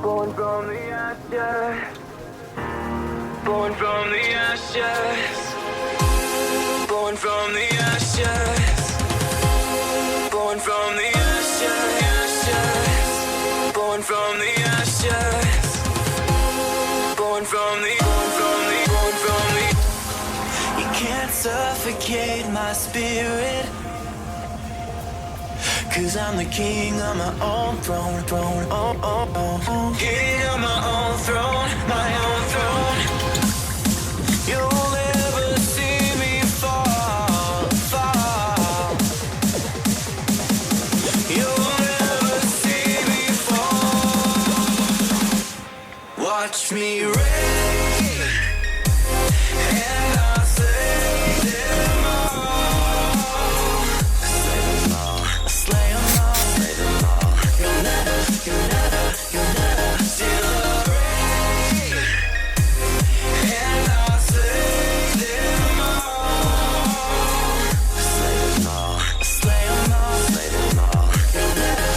Born from the ashes, born from the ashes, born from the ashes, born from the ashes, born from the ashes, born from the. You can't suffocate my spirit, 'cause I'm the king of my own throne, king of my own throne, my own throne. You'll never see me fall, fall. You'll never see me fall. Watch me reign, and I'll slay them all. Slay them all, slay them all, slay them all. You'll never steal the reign, and I'll slay them all. Slay them all, slay them all, slay them all. You'll never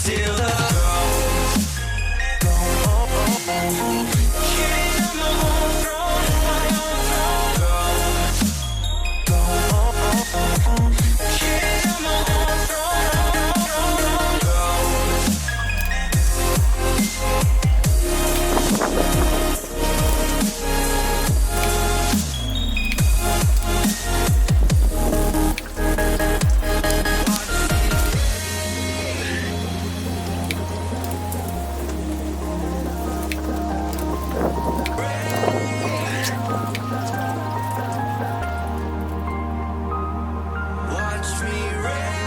steal the throne. King of my own throne, my own throne. King of my own Watch me reign.